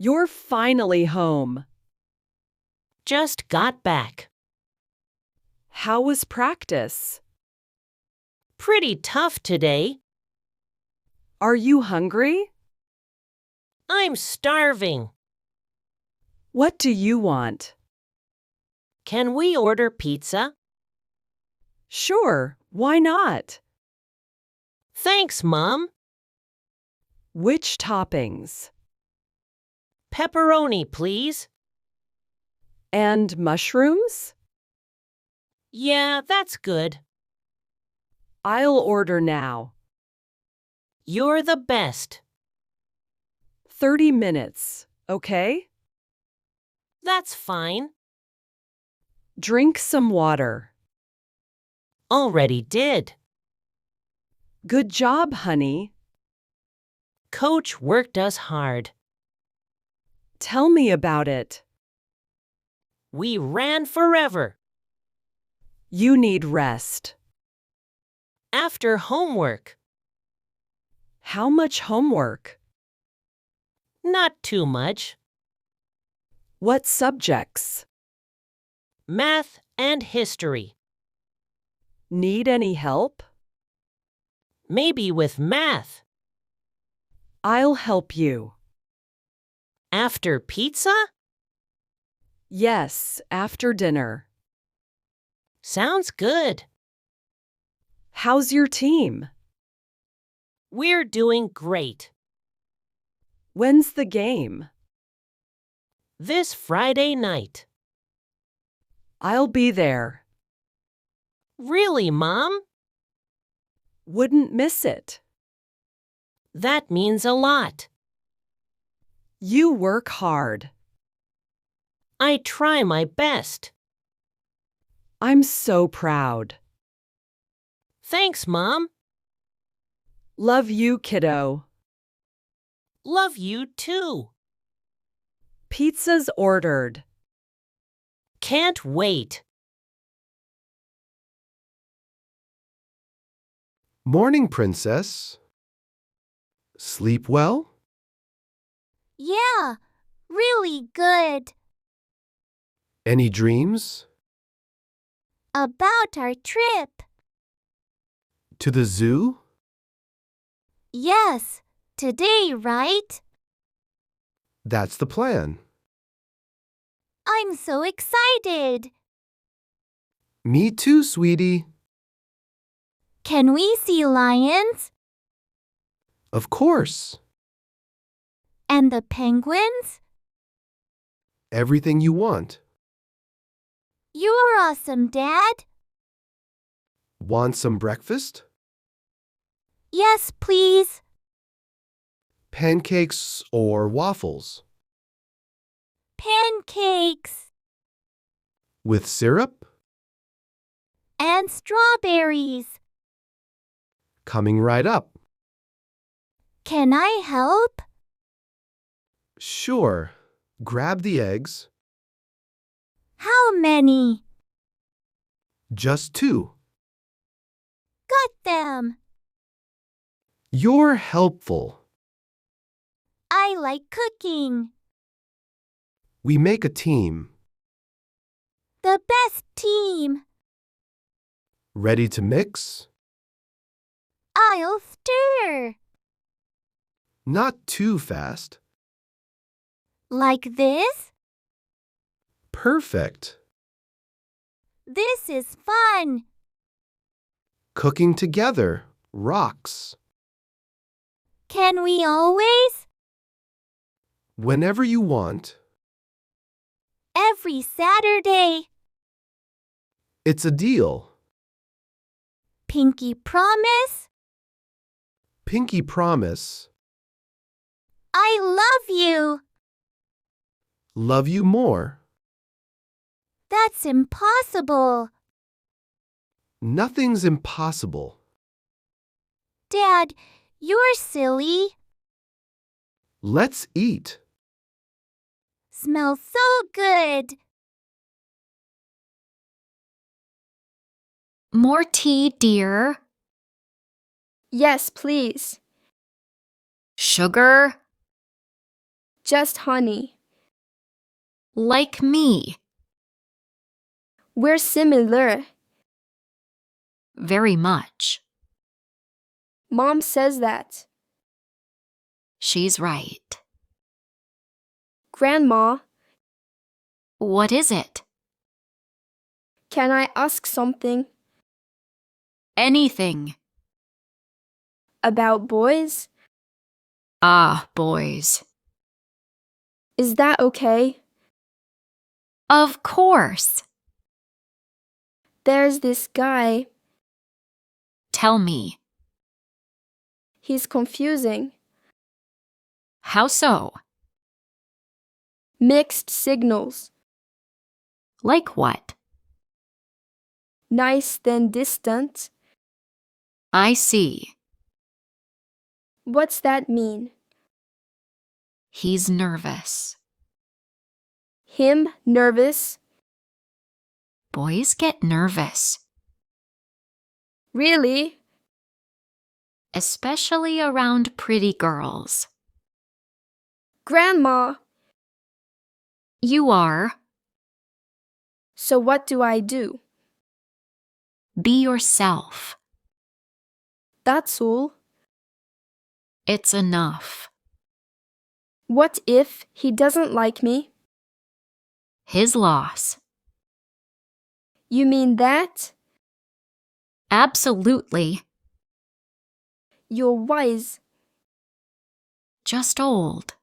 You're finally home. Just got back. How was practice? Pretty tough today. Are you hungry? I'm starving. What do you want? Can we order pizza? Sure, why not? Thanks, Mom. Which toppings? Pepperoni, please. And mushrooms? Yeah, that's good. I'll order now. You're the best. 30 minutes, okay? That's fine. Drink some water. Already did. Good job, honey. Coach worked us hard. Tell me about it. We ran forever. You need rest. After homework. How much homework? Not too much. What subjects? Math and history. Need any help? Maybe with math. I'll help you. After pizza? Yes, after dinner. Sounds good. How's your team? We're doing great. When's the game? This Friday night. I'll be there. Really, Mom? Wouldn't miss it. That means a lot. You work hard. I try my best. I'm so proud. Thanks, Mom. Love you, kiddo. Love you too. Pizza's ordered. Can't wait. Morning, Princess. Sleep well? Yeah, really good. Any dreams? About our trip. To the zoo? Yes, today, right? That's the plan. I'm so excited. Me too, sweetie. Can we see lions? Of course. And the penguins? Everything you want. You're awesome, Dad. Want some breakfast? Yes, please. Pancakes or waffles? Pancakes. With syrup? And strawberries. Coming right up. Can I help? Sure. Grab the eggs. How many? Just 2. Got them. You're helpful. I like cooking. We make a team. The best team. Ready to mix? I'll stir. Not too fast. Like this? Perfect. This is fun. Cooking together rocks. Can we always? Whenever you want. Every Saturday. It's a deal. Pinky promise? Pinky promise. I love you. Love you more. That's impossible. Nothing's impossible. Dad, you're silly. Let's eat. Smells so good. More tea, dear. Yes, please. Sugar. Just honey. Like me. We're similar. Very much. Mom says that. She's right. Grandma, What is it? can I ask something Anything. about boys? Ah, boys. Is that okay? Of course. There's this guy. Tell me. He's confusing. How so? Mixed signals. Like what? Nice then distant. I see. What's that mean? He's nervous. Him nervous? Boys get nervous, Really? especially around pretty girls. Grandma, You are. so what do I do? Be yourself. That's all. It's enough. What if he doesn't like me? His loss. You mean that? Absolutely. You're wise, Just old.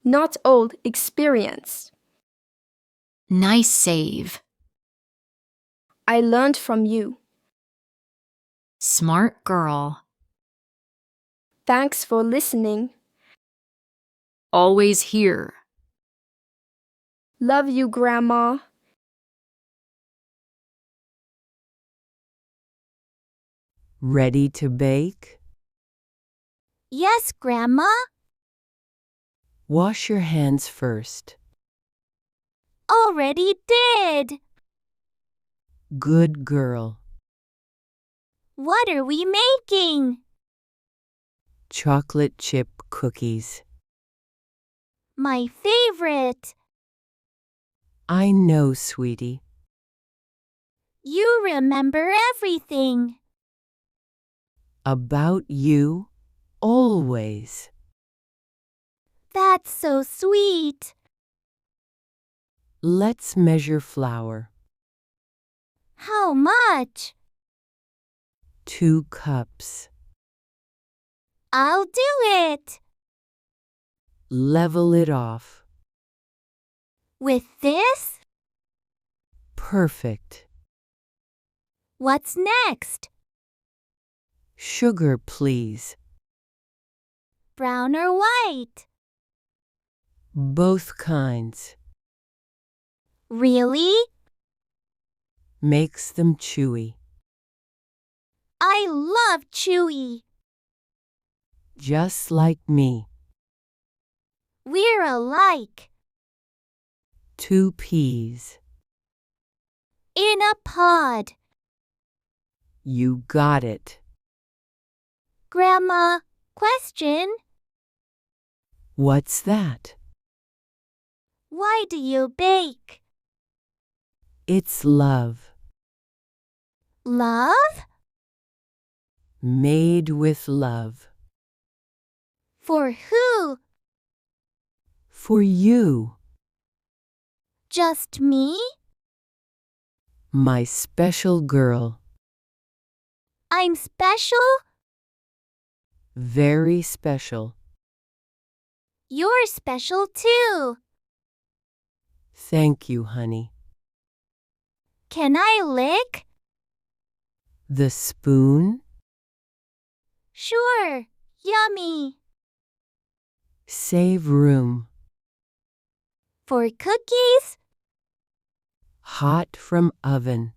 not old, experienced. Nice save. I learned from you. Smart girl. Thanks for listening. Always here. Love you, Grandma. Ready to bake? Yes, Grandma. Wash your hands first. Already did. Good girl. What are we making? Chocolate chip cookies. My favorite. I know, sweetie. You remember everything. About you, always. That's so sweet. Let's measure flour. How much? 2 cups. I'll do it. Level it off. With this? Perfect. What's next? Sugar, please. Brown or white? Both kinds. Really? Makes them chewy. I love chewy. Just like me. We're alike. 2 peas. In a pod. You got it. Grandma, question. What's that? Why do you bake? It's love. Love? Made with love. For who? For you, Just me? my special girl. I'm special? Very special. You're special too. Thank you, honey. Can I lick? The spoon? Sure. Yummy. Save room. For cookies? Hot from oven.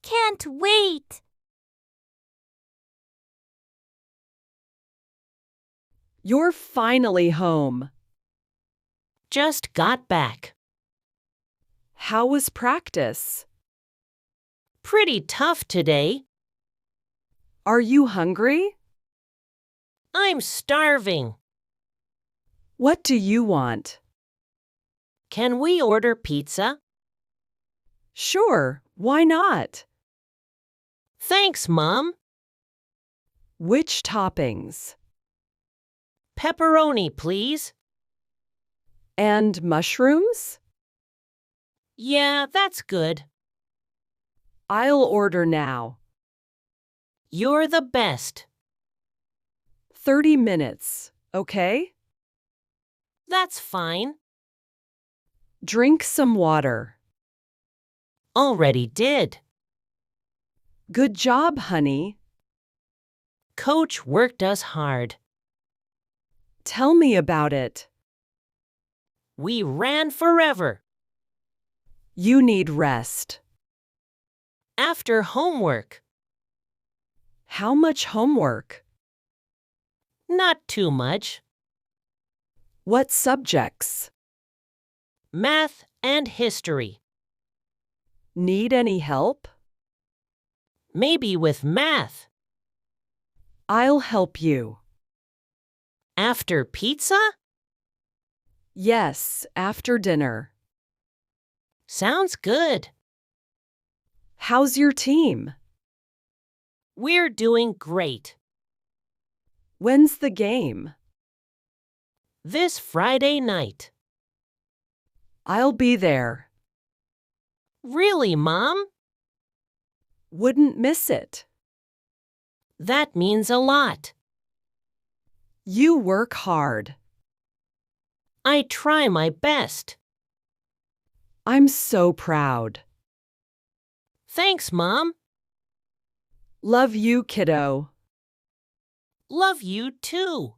Can't wait. You're finally home. Just got back. How was practice? Pretty tough today. Are you hungry? I'm starving. What do you want? Can we order pizza? Sure, why not? Thanks, Mom. Which toppings? Pepperoni, please. And mushrooms? Yeah, that's good. I'll order now. You're the best. 30 minutes, okay? That's fine. Drink some water. Already did. Good job, honey. Coach worked us hard. Tell me about it. We ran forever. You need rest. After homework. How much homework? Not too much. What subjects? Math and history. Need any help? Maybe with math. I'll help you. After pizza? Yes, after dinner. Sounds good. How's your team? We're doing great. When's the game? This Friday night. I'll be there. Really, Mom? Wouldn't miss it. That means a lot. You work hard. I try my best. I'm so proud. Thanks, Mom. Love you, kiddo. Love you too.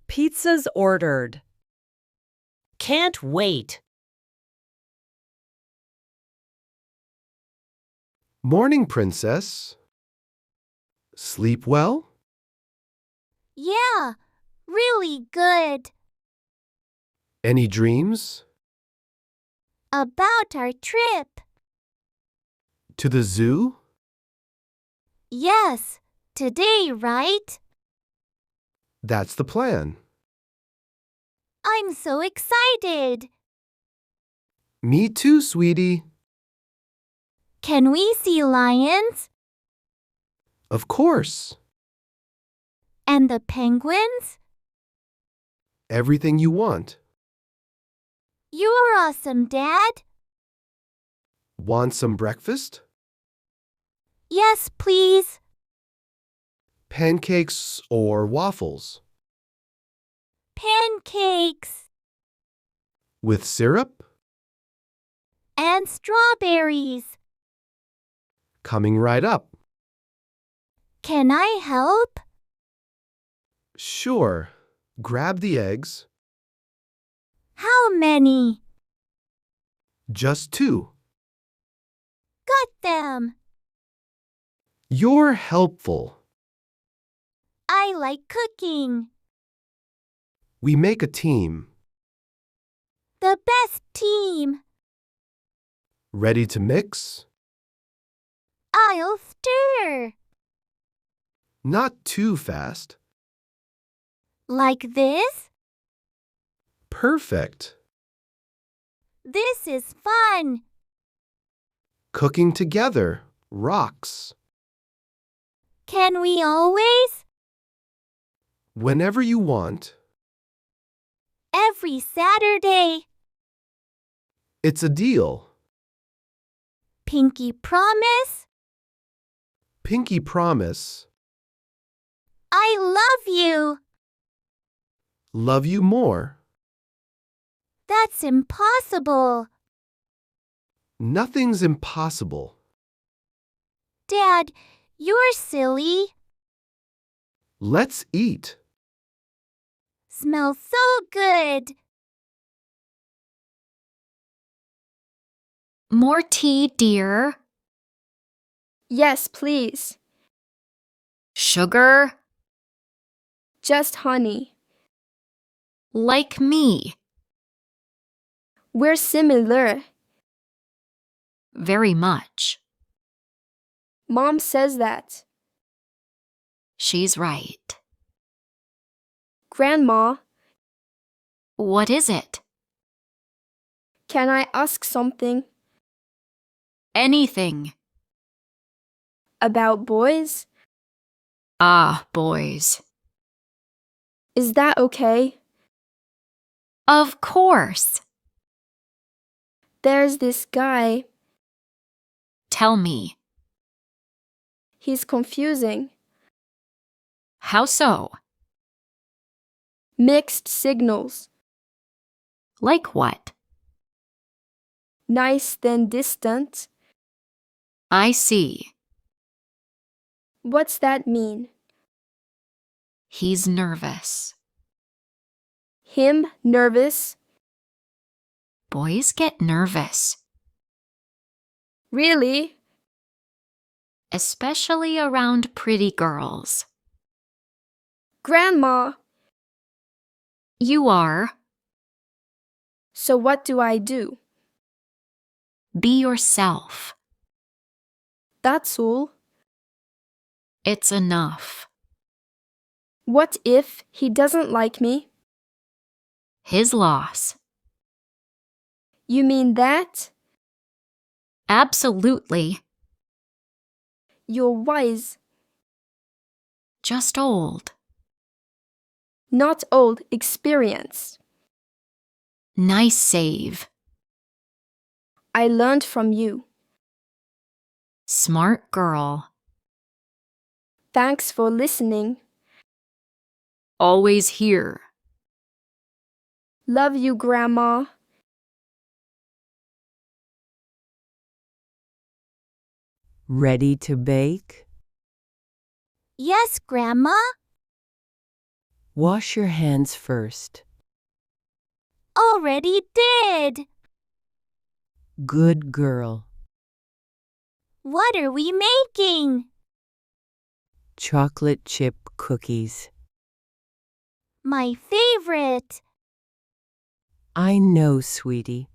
Pizza's ordered. Can't wait. Morning, Princess. Sleep well? Yeah, really good. Any dreams? About our trip. To the zoo? Yes, today, right? That's the plan. I'm so excited. Me too, sweetie. Can we see lions? Of course. And the penguins? Everything you want. You're awesome, Dad. Want some breakfast? Yes, please. Pancakes or waffles? Pancakes. With syrup? And strawberries. Coming right up. Can I help? Sure. Grab the eggs. How many? Just 2. Got them. You're helpful. I like cooking. We make a team. The best team. Ready to mix? I'll stir. Not too fast. Like this? Perfect. This is fun. Cooking together rocks. Can we always? Whenever you want. Every Saturday. It's a deal. Pinky promise? Pinky promise. I love you. Love you more. That's impossible. Nothing's impossible. Dad, you're silly. Let's eat. Smells so good. More tea, dear. Yes, please. Sugar? Just honey. Like me. We're similar. Very much. Mom says that. She's right. Grandma, What is it? Can I ask something Anything. about boys? Ah, boys. Is that okay? Of course. There's this guy. Tell me. He's confusing. How so? Mixed signals. Like what? Nice then distant. I see. What's that mean? He's nervous. Him nervous? Boys get nervous, Really? especially around pretty girls. Grandma! You are. So what do I do? Be yourself. That's all. It's enough. What if he doesn't like me? His loss. You mean that? Absolutely. You're wise. Just old. Not old, experienced. Nice save. I learned from you. Smart girl. Thanks for listening. Always here. Love you, Grandma. Ready to bake? Yes, Grandma. Wash your hands first. Already did. Good girl. What are we making? Chocolate chip cookies. My favorite. I know, sweetie.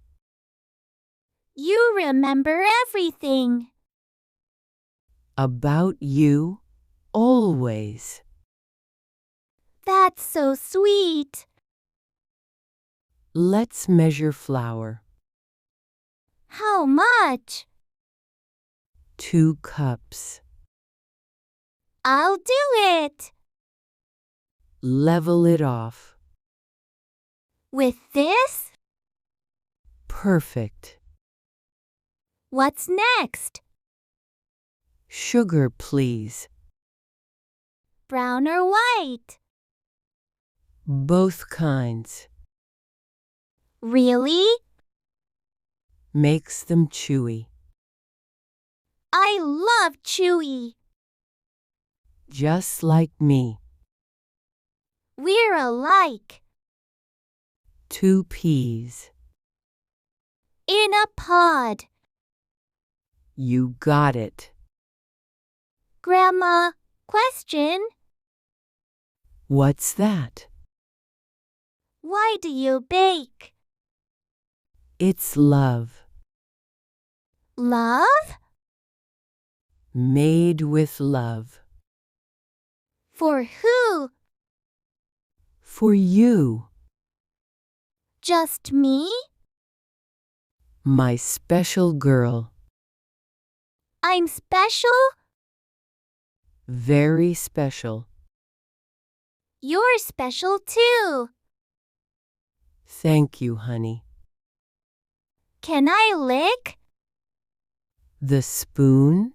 You remember everything. About you, always. That's so sweet. Let's measure flour. How much? 2 cups. I'll do it. Level it off. With this? Perfect. What's next? Sugar, please. Brown or white? Both kinds. Really? Makes them chewy. I love chewy. Just like me. We're alike. 2 peas. In a pod. You got it. Grandma, question. What's that? Why do you bake? It's love. Love? Made with love. For who? For you, Just me? my special girl. I'm special? Very special. You're special too. Thank you, honey. Can I lick? The spoon?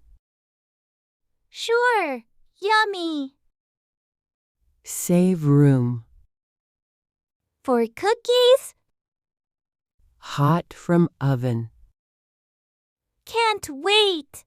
Sure. Yummy. Save room. For cookies? Hot from oven. Can't wait.